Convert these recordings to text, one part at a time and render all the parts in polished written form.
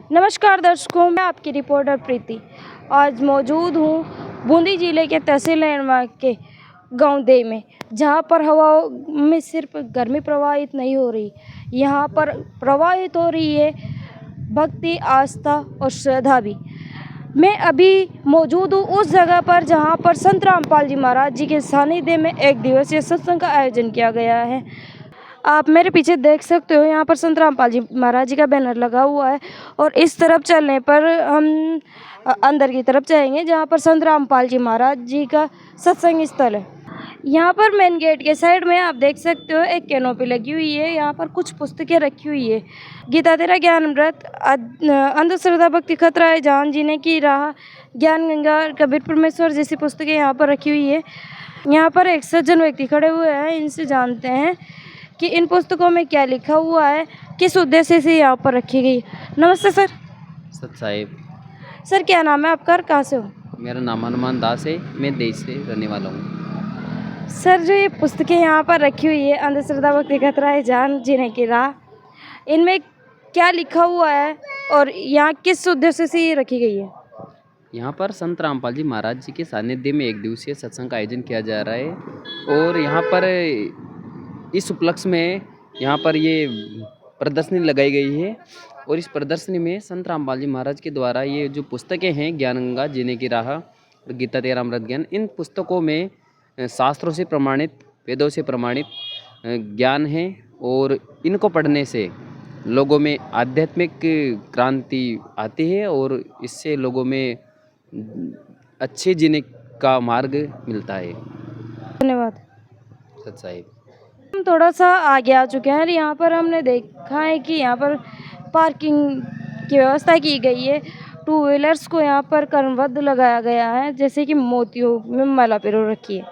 नमस्कार दर्शकों, मैं आपकी रिपोर्टर प्रीति। आज मौजूद हूँ बूंदी जिले के तहसील नरवा के गांव दे में, जहां पर हवाओं में सिर्फ गर्मी प्रवाहित नहीं हो रही, यहां पर प्रवाहित हो रही है भक्ति, आस्था और श्रद्धा भी। मैं अभी मौजूद हूँ उस जगह पर जहां पर संत रामपाल जी महाराज जी के सानिध्य में एक दिवसीय सत्संग का आयोजन किया गया है। आप मेरे पीछे देख सकते हो, यहाँ पर संत रामपाल जी महाराज जी का बैनर लगा हुआ है और इस तरफ चलने पर हम अंदर की तरफ जाएंगे जहाँ पर संत रामपाल जी महाराज जी का सत्संग स्थल है। यहाँ पर मेन गेट के साइड में आप देख सकते हो एक कैनोपी लगी हुई है। यहाँ पर कुछ पुस्तकें रखी हुई है। गीता तेरा ज्ञान अमृत, अंधश्रद्धा भक्ति खतरा है, जान जीने की राह, ज्ञान गंगा, कबीर परमेश्वर जैसी पुस्तकें यहाँ पर रखी हुई है। यहाँ पर एक सज्जन व्यक्ति खड़े हुए हैं, इनसे जानते हैं कि इन पुस्तकों में क्या लिखा हुआ है, किस उद्देश्य से यहाँ पर रखी गई। नमस्ते सर। सत साहिब। सर क्या नाम है आपका और कहाँ से हो? मेरा नाम हनुमान दास है, मैं देश से रहने वाला हूँ। सर जो ये पुस्तकें यहाँ पर रखी हुई है, अंधश्रद्धा भक्ति खतरा है, जान जीने की राह, इनमें क्या लिखा हुआ है और यहाँ किस उद्देश्य से ये रखी गई है? यहाँ पर संत रामपाल जी महाराज जी के सानिध्य में एक दिवसीय सत्संग का आयोजन किया जा रहा है और यहाँ पर इस उपलक्ष्य में यहाँ पर ये प्रदर्शनी लगाई गई है और इस प्रदर्शनी में संत रामपाल जी महाराज के द्वारा ये जो पुस्तकें हैं, ज्ञान गंगा, जीने की राह और गीता तेरा अमृत ज्ञान, इन पुस्तकों में शास्त्रों से प्रमाणित, वेदों से प्रमाणित ज्ञान है और इनको पढ़ने से लोगों में आध्यात्मिक क्रांति आती है और इससे लोगों में अच्छे जीने का मार्ग मिलता है। धन्यवाद। सत साहिब। हम थोड़ा सा आगे आ चुके हैं। यहाँ पर हमने देखा है कि यहाँ पर पार्किंग की व्यवस्था की गई है। टू व्हीलर्स को यहाँ पर क्रमबद्ध लगाया गया है, जैसे कि मोतियों में माला पिरो रखी है,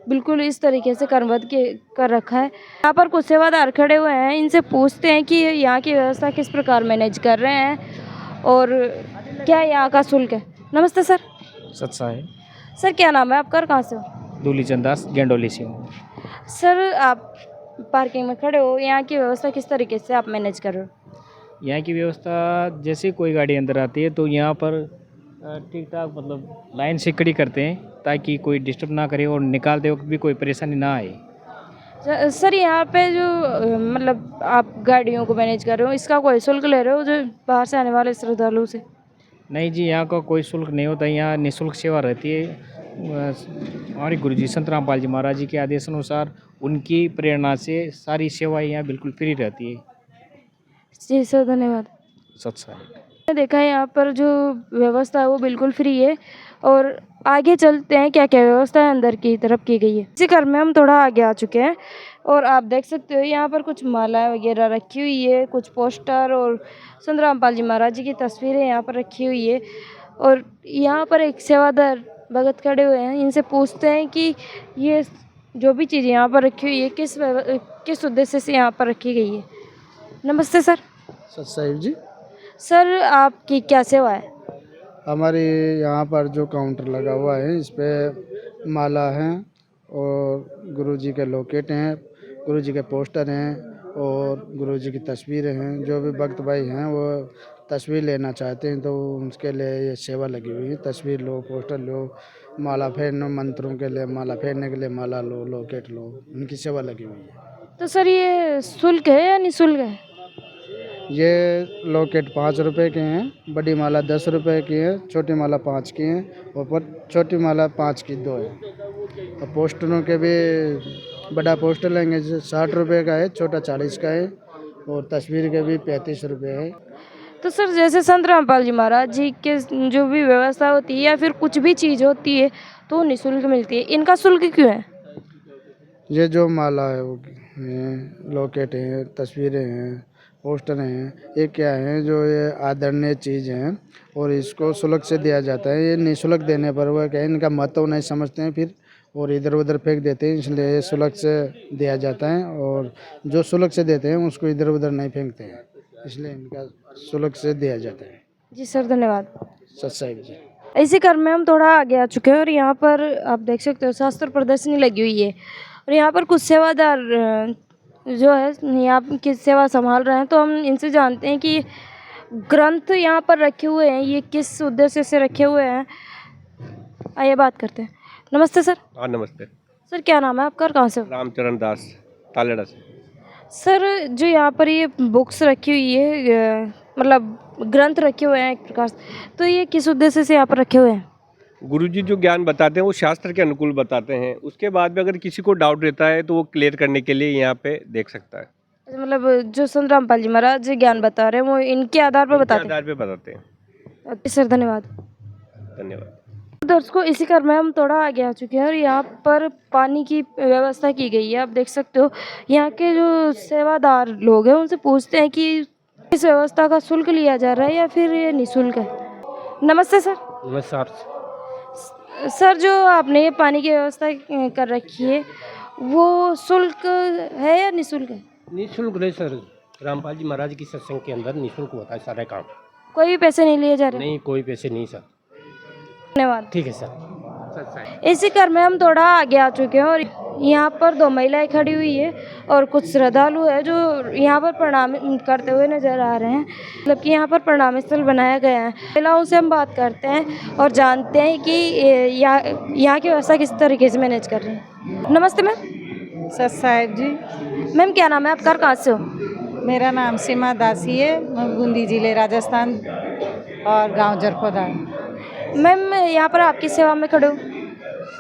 बिल्कुल इस तरीके से क्रमबद्ध कर रखा है। यहाँ पर कुछ सेवादार खड़े हुए हैं, इनसे पूछते हैं कि यहाँ की व्यवस्था किस प्रकार मैनेज कर रहे हैं और क्या यहाँ का शुल्क है। नमस्ते सर। सत साहिब। सर क्या नाम है आपका और कहाँ से हो? दूलीचंद दास, गेंडोली से हूँ। सर आप पार्किंग में खड़े हो, यहाँ की व्यवस्था किस तरीके से आप मैनेज कर रहे हो? यहाँ की व्यवस्था, जैसे कोई गाड़ी अंदर आती है तो यहाँ पर ठीक ठाक मतलब लाइन से खड़ी करते हैं ताकि कोई डिस्टर्ब ना करे और निकालते वक्त भी कोई परेशानी ना आए। सर यहाँ पे जो मतलब आप गाड़ियों को मैनेज कर रहे हो, इसका कोई शुल्क ले रहे हो जो बाहर से आने वाले श्रद्धालु से? नहीं जी, यहाँ का कोई शुल्क नहीं होता। यहाँ निःशुल्क सेवा रहती है। हमारे गुरु जी संत रामपाल जी महाराज जी के आदेश अनुसार, उनकी प्रेरणा से सारी सेवाएं यहाँ बिल्कुल फ्री रहती है। जी सर, धन्यवाद। सत साहिब। मैंने देखा है यहाँ पर जो व्यवस्था है वो बिल्कुल फ्री है और आगे चलते हैं क्या क्या व्यवस्था है अंदर की तरफ की गई है। इसी क्रम में हम थोड़ा आगे आ चुके हैं और आप देख सकते हो यहाँ पर कुछ मालाएं वगैरह रखी हुई है, कुछ पोस्टर और संत रामपाल जी महाराज जी की तस्वीरें यहाँ पर रखी हुई है और यहाँ पर एक सेवादार भगत खड़े हुए हैं, इनसे पूछते हैं कि ये जो भी चीज़ यहाँ पर रखी हुई है किस उद्देश्य से यहाँ पर रखी गई है। नमस्ते सर। सत साहिब जी। सर आपकी क्या सेवा है? हमारे यहाँ पर जो काउंटर लगा हुआ है, इस पे माला हैं और गुरुजी के लॉकेट हैं, गुरुजी के पोस्टर हैं और गुरुजी की तस्वीरें हैं। जो भी भक्त भाई हैं वो तस्वीर लेना चाहते हैं तो उसके लिए ये सेवा लगी हुई है। तस्वीर लो, पोस्टर लो, माला फेरने, मंत्रों के लिए माला फेरने के लिए माला लो, लॉकेट लो, उनकी सेवा लगी हुई है। तो सर ये शुल्क है या निःशुल्क है? ये लॉकेट 5 रुपए के हैं, बड़ी माला 10 रुपए की है, छोटी माला 5 की है और पर छोटी माला 5 की 2 है। और पोस्टरों के भी बड़ा पोस्टर लेंगे 60 रुपए का है, छोटा 40 का है और तस्वीर के भी 35 रुपए है। तो सर जैसे संत रामपाल जी महाराज जी के जो भी व्यवस्था होती है या फिर कुछ भी चीज़ होती है तो निःशुल्क मिलती है, इनका शुल्क क्यों है? ये जो माला है वो लॉकेट है, तस्वीरें हैं, पोस्टर हैं, ये क्या है, जो ये आदरणीय चीज़ हैं और इसको शुल्क से दिया जाता है। ये निःशुल्क देने पर वो क्या है, इनका महत्व नहीं समझते हैं फिर और इधर उधर फेंक देते हैं, इसलिए ये शुल्क से दिया जाता है और जो शुल्क से देते हैं उसको इधर उधर नहीं फेंकते हैं, इसलिए इनका शुल्क से दिया जाता है। जी सर, धन्यवाद। सत साहिब जी। इसी क्रम में हम थोड़ा आगे आ चुके हैं और यहाँ पर आप देख सकते हो शास्त्र प्रदर्शनी लगी हुई है और यहाँ पर कुछ सेवादार जो है यहाँ की सेवा संभाल रहे हैं, तो हम इनसे जानते हैं कि ग्रंथ यहाँ पर रखे हुए हैं, ये किस उद्देश्य से रखे हुए हैं, आइए बात करते हैं। नमस्ते सर। हाँ नमस्ते। सर क्या नाम है आपका और कहाँ से हो? रामचरण दास, तालेड़ा से। सर जो यहाँ पर ये बुक्स रखी हुई है, मतलब ग्रंथ रखे हुए हैं एक प्रकार से, तो ये किस उद्देश्य से यहाँ पर रखे हुए हैं? गुरुजी जो ज्ञान बताते हैं वो शास्त्र के अनुकूल बताते हैं। उसके बाद भी अगर किसी को डाउट रहता है तो वो क्लियर करने के लिए यहाँ पे देख सकता है। अच्छा, मतलब जो संत रामपाल जी महाराज ज्ञान बता रहे हैं वो इनके आधार पर बताते आधार पे बताते हैं। हैं। सर धन्यवाद। धन्यवाद। दर्शकों इसी क्रम में हम थोड़ा आगे आ चुके हैं और यहाँ पर पानी की व्यवस्था की गई है। आप देख सकते हो यहाँ के जो सेवादार लोग हैं उनसे पूछते हैं कि इस व्यवस्था का शुल्क लिया जा रहा है या फिर ये निःशुल्क है। नमस्ते सर। नमस्कार। सर जो आपने ये पानी की व्यवस्था कर रखी है वो शुल्क है या निःशुल्क है? निःशुल्क नहीं सर, रामपाल जी महाराज की सत्संग के अंदर निःशुल्क होता है सारा काम। कोई भी पैसे नहीं लिए जा रहे? नहीं, कोई पैसे नहीं सर। धन्यवाद। ठीक है सर। इसी क्रम में हम थोड़ा आगे आ चुके हैं और यहाँ पर 2 महिलाएं खड़ी हुई है और कुछ श्रद्धालु है जो यहाँ पर प्रणाम करते हुए नजर आ रहे हैं। मतलब कि यहाँ पर प्रणाम स्थल बनाया गया है। महिलाओं से हम बात करते हैं और जानते हैं कि यहाँ की व्यवस्था किस तरीके से मैनेज कर रहे हैं। नमस्ते मैम। सत साहेब जी। मैम क्या नाम है आपका और कहाँ से हो? मेरा नाम सीमा दासी है, मैं बूंदी जिले राजस्थान और गांव जरखोदा। मैम यहाँ पर आपकी सेवा में खड़े हो?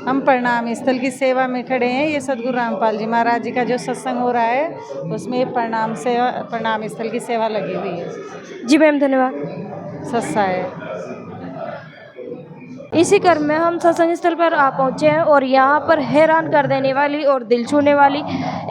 हम प्रणाम स्थल की सेवा में खड़े हैं। ये सदगुरु रामपाल जी महाराज जी का जो सत्संग हो रहा है उसमें प्रणाम स्थल की सेवा लगी हुई है। जी मैम धन्यवाद। सत साहेब। इसी क्रम में हम सत्संग स्थल पर आ पहुँचे हैं और यहाँ पर हैरान कर देने वाली और दिल छूने वाली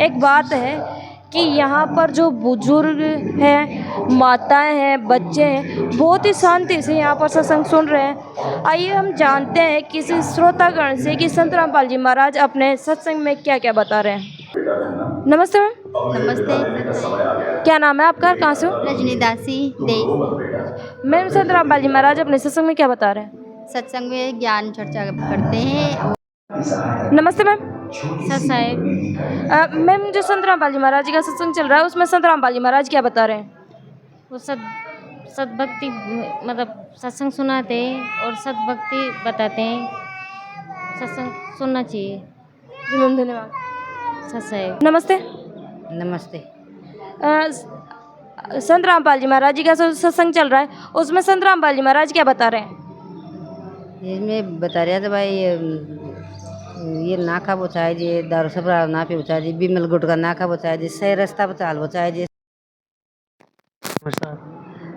एक बात है कि यहाँ पर जो बुजुर्ग हैं, माताएं हैं, बच्चे हैं, बहुत ही शांति से यहाँ पर सत्संग सुन रहे हैं। आइए हम जानते हैं किसी श्रोतागण से कि संत रामपाल जी महाराज अपने सत्संग में क्या क्या बता रहे हैं। नमस्ते मैम। नमस्ते। क्या नाम है आपका, कहाँ से हो? रजनी दासी देश। मैम संत रामपाल जी महाराज अपने सत्संग में क्या बता रहे हैं? सत्संग में ज्ञान चर्चा करते हैं। नमस्ते मैम। सत साहेब। मैम जो संत रामपाल जी महाराज का सत्संग चल रहा है उसमें संत रामपाल जी महाराज क्या बता रहे हैं? वो सद्भक्ति मतलब सत्संग सुनाते हैं और सद्भक्ति बताते हैं। सत्संग सुनना चाहिए। जी मैम धन्यवाद। सत साहेब। नमस्ते। नमस्ते। संत रामपाल जी महाराज जी का सत्संग चल रहा है उसमें संत रामपाल जी महाराज क्या बता रहे हैं? इसमें बता रहा था भाई ये ना खा बचाए जी, दारू शराब ना पी बचाए जी, बिमल गुटका ना खा बचाए जी, सही रास्ता पर चाल बचाए जी।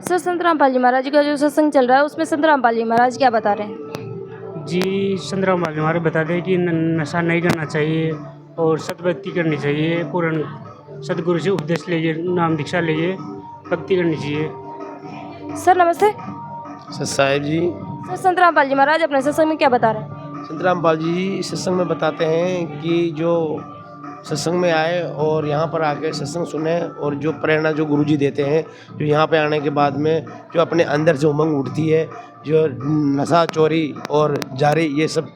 सर संत रामपाल जी महाराज का जो सत्संग चल रहा है उसमें संत रामपाल जी महाराज क्या बता रहे हैं? जी संत रामपाल जी महाराज बताते हैं कि नशा नहीं करना चाहिए और सतभक्ति करनी चाहिए। पूर्ण सदगुरु से उपदेश लीजिए, नाम दीक्षा लीजिए, भक्ति करनी चाहिए। सर नमस्ते। सत साहेब जी। सर संत रामपाल जी महाराज अपने सत्संग में क्या बता रहे हैं? संत रामपाल जी सत्संग में बताते हैं कि जो सत्संग में आए और यहाँ पर आके सत्संग सुने और जो प्रेरणा जो गुरुजी देते हैं, जो यहाँ पे आने के बाद में जो अपने अंदर से उमंग उठती है, जो नशा चोरी और जारी ये सब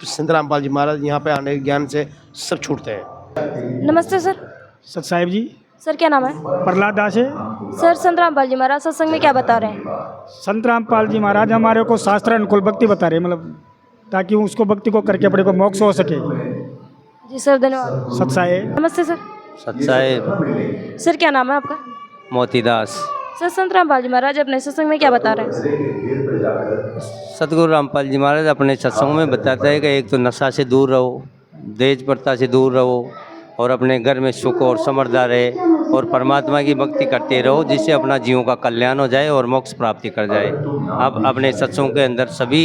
संत रामपाल जी महाराज यहाँ पे आने के ज्ञान से सब छूटते हैं। नमस्ते सर। सत साहेब जी। सर क्या नाम है? प्रहलाद दास है। सर संत रामपाल जी महाराज सत्संग में क्या बता रहे हैं? संत रामपाल जी महाराज हमारे को शास्त्र अनुकूल भक्ति बता रहे हैं, मतलब ताकि उसको भक्ति को करके अपने को मोक्ष हो सके। जी सर धन्यवाद। सत साहेब। नमस्ते सर। सत साहेब। सर क्या नाम है आपका? मोतीदास। सर संत रामपाल जी महाराज अपने सत्संग में क्या बता रहे हैं? सतगुरु रामपाल जी महाराज अपने सत्संग में बताते हैं कि एक तो नशा से दूर रहो, दहेज प्रथा से दूर रहो और अपने घर में सुख और समृद्धि रहे और परमात्मा की भक्ति करते रहो, जिससे अपना जीवों का कल्याण हो जाए और मोक्ष प्राप्ति कर जाए। अब अपने सत्संग के अंदर सभी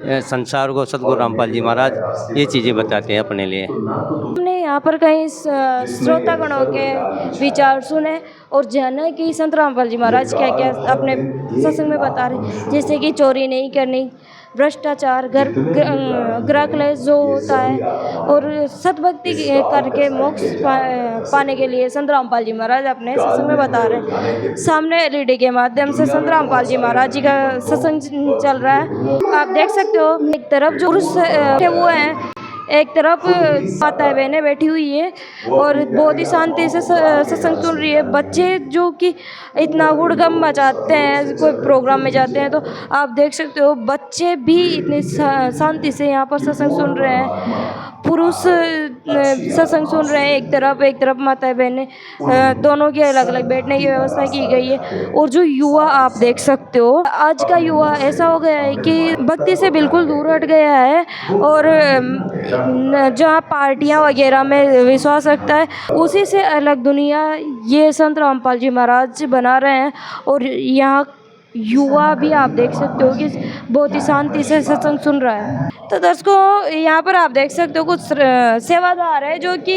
संसार को सतगुरु रामपाल जी महाराज ये चीज़ें बताते हैं अपने लिए। हमने यहाँ पर कई श्रोतागणों के विचार सुने और जाना कि संत रामपाल जी महाराज क्या क्या अपने सत्संग में बता रहे हैं, जैसे कि चोरी नहीं करनी, भ्रष्टाचार, ग्रह क्लेश जो होता है और सद्भक्ति करके मोक्ष पाने के लिए संत रामपाल जी महाराज अपने सत्संग में बता रहे हैं। सामने एलईडी के माध्यम से संत रामपाल जी महाराज जी का सत्संग चल रहा है। आप देख सकते हो एक तरफ जो पुरुष बैठे हुए हैं एक तरफ माताएं बहनें बैठी हुई है और बहुत ही शांति से सत्संग सुन रही है। बच्चे जो कि इतना हुड़दंग मचाते हैं, कोई प्रोग्राम में जाते हैं, तो आप देख सकते हो बच्चे भी इतनी शांति से यहाँ पर सत्संग सुन रहे हैं। पुरुष सत्संग सुन रहे हैं एक तरफ माताएं बहनें, दोनों की अलग अलग बैठने की व्यवस्था की गई है। और जो युवा आप देख सकते हो, आज का युवा ऐसा हो गया है कि भक्ति से बिल्कुल दूर हट गया है और जहाँ पार्टियाँ वगैरह में विश्वास रखता है, उसी से अलग दुनिया ये संत रामपाल जी महाराज बना रहे हैं। और यहाँ युवा भी आप देख सकते हो कि बहुत ही शांति से सत्संग सुन रहा है। तो दर्शकों, यहाँ पर आप देख सकते हो कुछ सेवादार है जो कि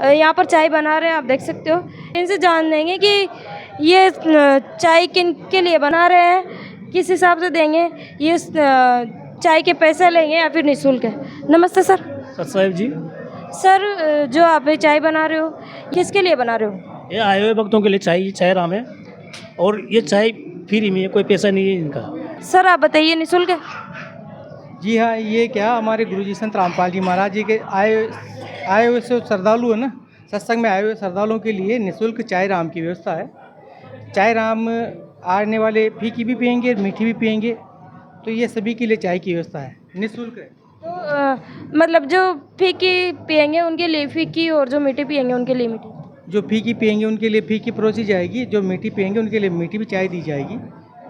यहाँ पर चाय बना रहे हैं, आप देख सकते हो। इनसे जान लेंगे कि ये चाय किन के लिए बना रहे हैं, किस हिसाब से देंगे, ये चाय के पैसे लेंगे या फिर निःशुल्क है। नमस्ते सर। सत साहिब जी, सर जो आप ये चाय बना रहे हो, किसके लिए बना रहे हो? ये आए हुए भक्तों के लिए चाय राम है और ये चाय फ्री में है, कोई पैसा नहीं है इनका। सर आप बताइए, निःशुल्क है? जी हाँ, ये क्या हमारे गुरुजी संत रामपाल जी महाराज जी के आए हुए जो श्रद्धालु है ना, सत्संग में आए हुए श्रद्धालुओं के लिए निःशुल्क चाय राम की व्यवस्था है। चाय राम आने वाले फीकी भी पियेंगे, मीठी भी पियेंगे, तो ये सभी के लिए चाय की व्यवस्था है, निःशुल्क है। तो मतलब जो फीकी पियेंगे उनके लिए फीकी और जो मीठी पियेंगे उनके लिए मीठी? जो फीकी पियेंगे उनके लिए फीकी परोसी जाएगी, जो मीठी पियेंगे उनके लिए मीठी भी चाय दी जाएगी।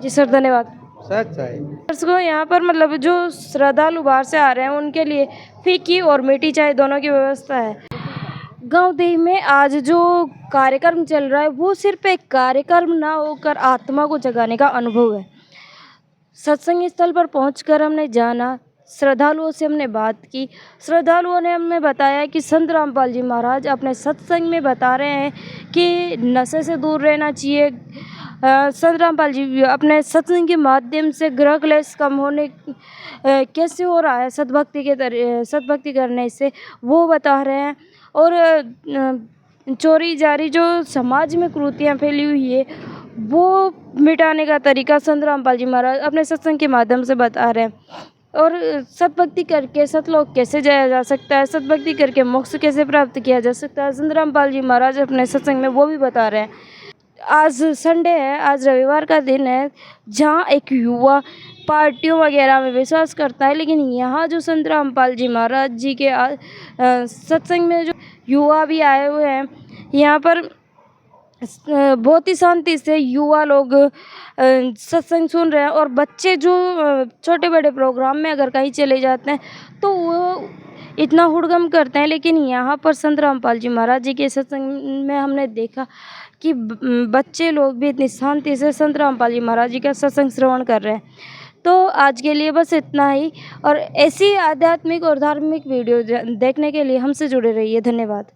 जी सर, धन्यवाद। सच चाय दर्शकों, यहाँ पर मतलब जो श्रद्धालु बाहर से आ रहे हैं उनके लिए फीकी और मीठी चाय दोनों की व्यवस्था है। गाँव देव में आज जो कार्यक्रम चल रहा है वो सिर्फ एक कार्यक्रम ना होकर आत्मा को जगाने का अनुभव है। सत्संग स्थल पर पहुंचकर हमने जाना, श्रद्धालुओं से हमने बात की। श्रद्धालुओं ने हमें बताया कि संत रामपाल जी महाराज अपने सत्संग में बता रहे हैं कि नशे से दूर रहना चाहिए। संत रामपाल जी अपने सत्संग के माध्यम से ग्रह क्लेश कम होने कैसे हो रहा है सद्भक्ति करने से, वो बता रहे हैं। और चोरी जारी जो समाज में कुरीतियाँ फैली हुई है वो मिटाने का तरीका संत रामपाल जी महाराज अपने सत्संग के माध्यम से बता रहे हैं। और सतभक्ति करके सतलोक कैसे जाया जा सकता है, सतभक्ति करके मोक्ष कैसे प्राप्त किया जा सकता है, संत रामपाल जी महाराज अपने सत्संग में वो भी बता रहे हैं। आज संडे है, आज रविवार का दिन है, जहाँ एक युवा पार्टियों वगैरह में विश्वास करता है, लेकिन यहाँ जो संत रामपाल जी महाराज जी के सत्संग में जो युवा भी आए हुए हैं, यहाँ पर बहुत ही शांति से युवा लोग सत्संग सुन रहे हैं। और बच्चे जो छोटे बड़े प्रोग्राम में अगर कहीं चले जाते हैं तो वो इतना हुड़दंग करते हैं, लेकिन यहाँ पर संत रामपाल जी महाराज जी के सत्संग में हमने देखा कि बच्चे लोग भी इतनी शांति से संत रामपाल जी महाराज जी का सत्संग श्रवण कर रहे हैं। तो आज के लिए बस इतना ही, और ऐसी आध्यात्मिक और धार्मिक वीडियो देखने के लिए हमसे जुड़े रहिए। धन्यवाद।